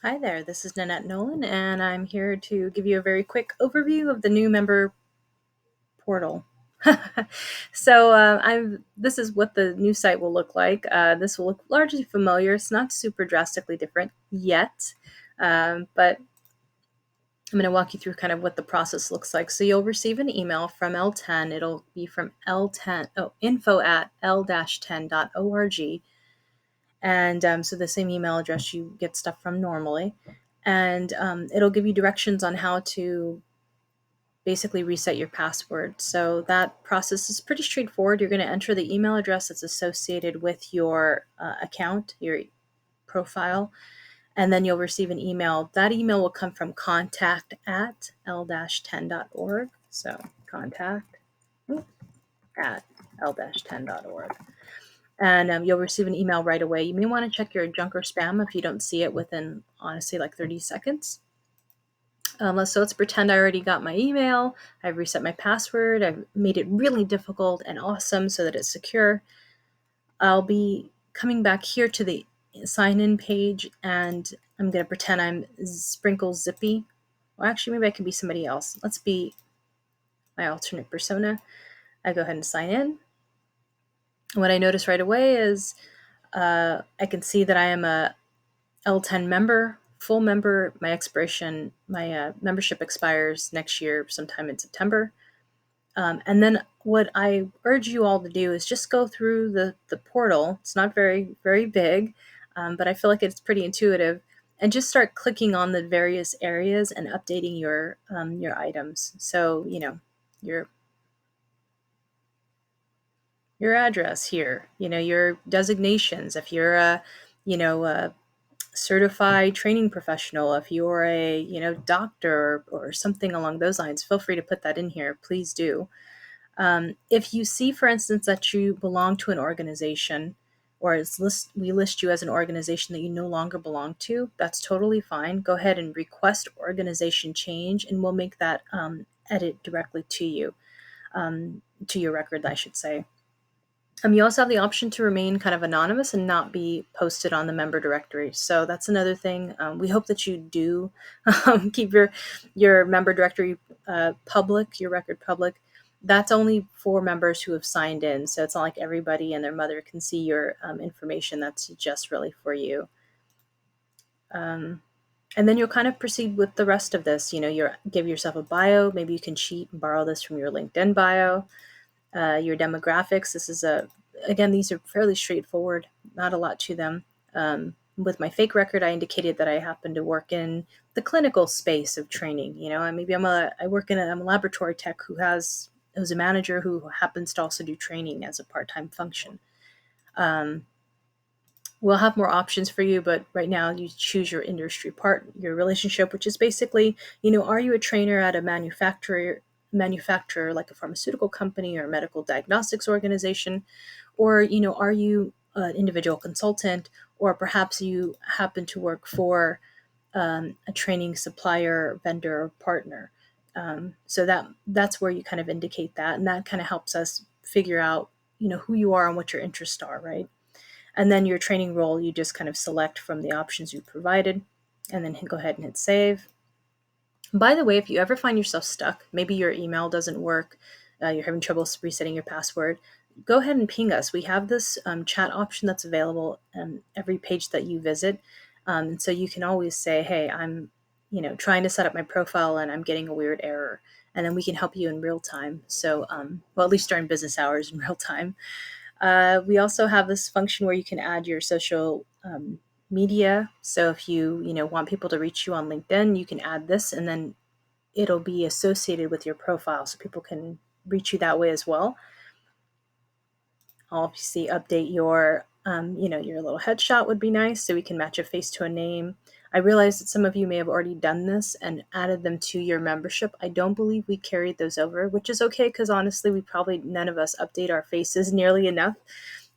Hi there, this is Nanette Nolan, and I'm here to give you a very quick overview of the new member portal. This is what the new site will look like. This will look largely familiar. It's not super drastically different yet, but I'm going to walk you through kind of what the process looks like. So you'll receive an email from LTEN. It'll be from info@l-10.org. And so the same email address you get stuff from normally. And it'll give you directions on how to basically reset your password. So that process is pretty straightforward. You're going to enter the email address that's associated with your account, your profile, and then you'll receive an email. That email will come from contact@l-10.org. So contact@l-10.org. And you'll receive an email right away. You may want to check your junk or spam if you don't see it within, honestly, like 30 seconds. So let's pretend I already got my email. I've reset my password. I've made it really difficult and awesome so that it's secure. I'll be coming back here to the sign-in page, and I'm going to pretend I'm Sprinkle Zippy. Well, actually, maybe I could be somebody else. Let's be my alternate persona. I go ahead and sign in. What I notice right away is I can see that I am a LTEN member, full member. My membership expires next year, sometime in September. And then what I urge you all to do is just go through the portal. It's not very, very big, but I feel like it's pretty intuitive. And just start clicking on the various areas and updating your items. So, your address here, your designations. If you're a certified training professional, if you're a doctor or something along those lines, feel free to put that in here. Please do. If you see, for instance, that you belong to an organization, or we list you as an organization that you no longer belong to, that's totally fine. Go ahead and request organization change, and we'll make that edit directly to you, to your record, I should say. You also have the option to remain kind of anonymous and not be posted on the member directory. So that's another thing. We hope that you do keep your member directory public, your record public. That's only for members who have signed in. So it's not like everybody and their mother can see your information. That's just really for you. And then you'll kind of proceed with the rest of this. Give yourself a bio. Maybe you can cheat and borrow this from your LinkedIn bio. Your demographics. Again, these are fairly straightforward, not a lot to them. With my fake record, I indicated that I happen to work in the clinical space of training. Maybe I'm a laboratory tech who's a manager who happens to also do training as a part-time function. We'll have more options for you, but right now you choose your industry part, your relationship, which is basically, are you a trainer at a manufacturer like a pharmaceutical company or a medical diagnostics organization, or are you an individual consultant, or perhaps you happen to work for a training supplier, vendor, or partner. So that's where you kind of indicate that, and that kind of helps us figure out who you are and what your interests are, right? And then your training role, you just kind of select from the options you provided, and then go ahead and hit save. By the way, if you ever find yourself stuck, maybe your email doesn't work, you're having trouble resetting your password, go ahead and ping us. We have this chat option that's available on every page that you visit. And so you can always say, hey, I'm trying to set up my profile and I'm getting a weird error. And then we can help you in real time. So, well, at least during business hours in real time. We also have this function where you can add your social media. So if you want people to reach you on LinkedIn, you can add this, and then it'll be associated with your profile, so people can reach you that way as well. Obviously, update your your little headshot would be nice, so we can match a face to a name. I realize that some of you may have already done this and added them to your membership. I don't believe we carried those over, which is okay, because honestly, none of us update our faces nearly enough.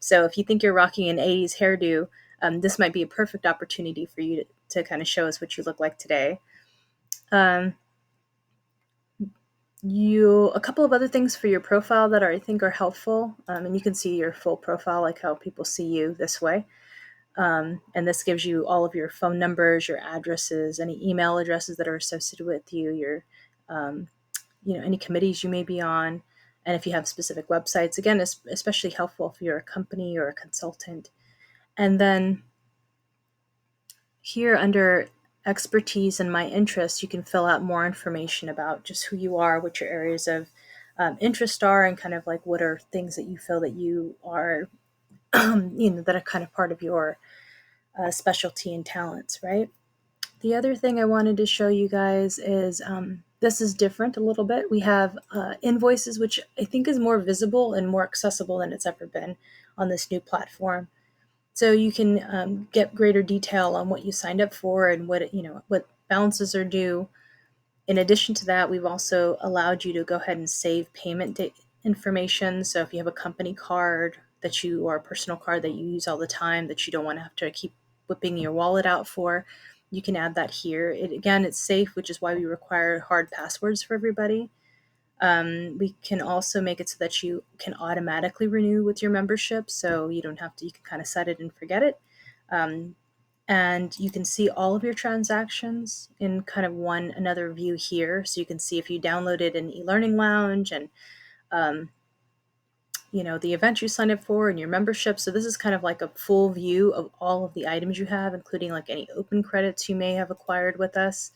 So if you think you're rocking an 80s hairdo, this might be a perfect opportunity for you to kind of show us what you look like today. A couple of other things for your profile that I think are helpful, and you can see your full profile, like how people see you this way. And this gives you all of your phone numbers, your addresses, any email addresses that are associated with you, your um, any committees you may be on, and if you have specific websites. Again, it's especially helpful if you're a company or a consultant. And then here under expertise and my interests, you can fill out more information about just who you are, what your areas of interest are, and kind of like what are things that you feel that you are, that are kind of part of your specialty and talents, right? The other thing I wanted to show you guys is this is different a little bit. We have Invoices, which I think is more visible and more accessible than it's ever been on this new platform. So you can get greater detail on what you signed up for and what balances are due. In addition to that, we've also allowed you to go ahead and save payment information. So if you have a company card that you or a personal card that you use all the time that you don't want to have to keep whipping your wallet out for, you can add that here. Again, it's safe, which is why we require hard passwords for everybody. We can also make it so that you can automatically renew with your membership, so you don't have to. You can kind of set it and forget it. Um, and you can see all of your transactions in kind of another view here. So you can see if you downloaded an e-learning lounge and um, the event you signed up for and your membership. So this is kind of like a full view of all of the items you have, including like any open credits you may have acquired with us.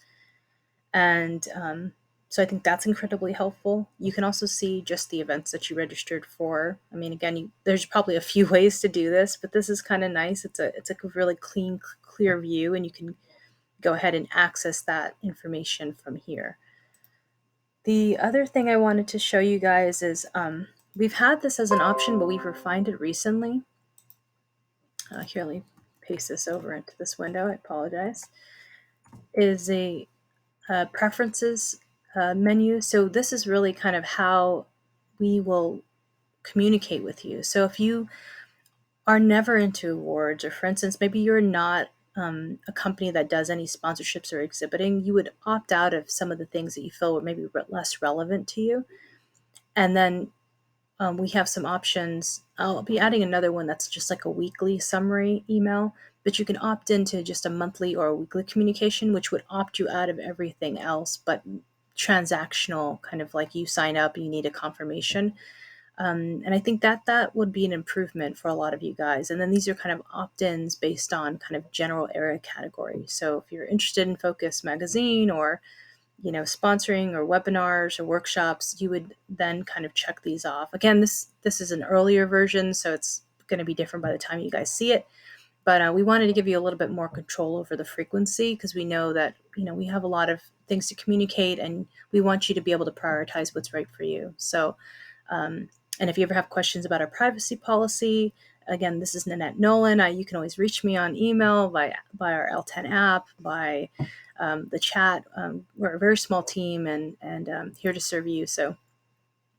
And so I think that's incredibly helpful. You can also see just the events that you registered for. I mean, again, there's probably a few ways to do this, but this is kind of nice. It's a really clean, clear view, and you can go ahead and access that information from here. The other thing I wanted to show you guys is we've had this as an option, but we've refined it recently. Here, let me paste this over into this window. I apologize. Is a preferences menu. So this is really kind of how we will communicate with you. So if you are never into awards, or for instance, maybe you're not a company that does any sponsorships or exhibiting, you would opt out of some of the things that you feel were maybe less relevant to you. And then we have some options. I'll be adding another one that's just like a weekly summary email, but you can opt into just a monthly or a weekly communication, which would opt you out of everything else but transactional, kind of like you sign up, you need a confirmation. And I think that would be an improvement for a lot of you guys. And then these are kind of opt-ins based on kind of general area category. So if you're interested in Focus Magazine or sponsoring or webinars or workshops, you would then kind of check these off. Again, this is an earlier version, so it's going to be different by the time you guys see it. But we wanted to give you a little bit more control over the frequency, because we know that we have a lot of things to communicate, and we want you to be able to prioritize what's right for you. So, and if you ever have questions about our privacy policy, again, this is Nanette Nolan. You can always reach me on email, by our LTEN app, by the chat. We're a very small team, and here to serve you. So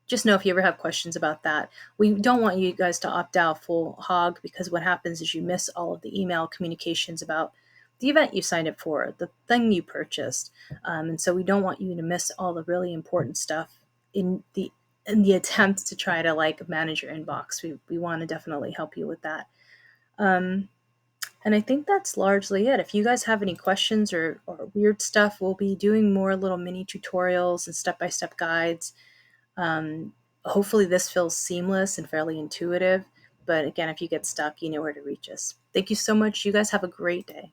just know if you ever have questions about that. We don't want you guys to opt out full hog, because what happens is you miss all of the email communications about the event you signed up for, the thing you purchased. And so we don't want you to miss all the really important stuff in the attempt to try to like manage your inbox. We want to definitely help you with that. And I think that's largely it. If you guys have any questions or weird stuff, we'll be doing more little mini tutorials and step-by-step guides. Hopefully this feels seamless and fairly intuitive. But again, if you get stuck, you know where to reach us. Thank you so much. You guys have a great day.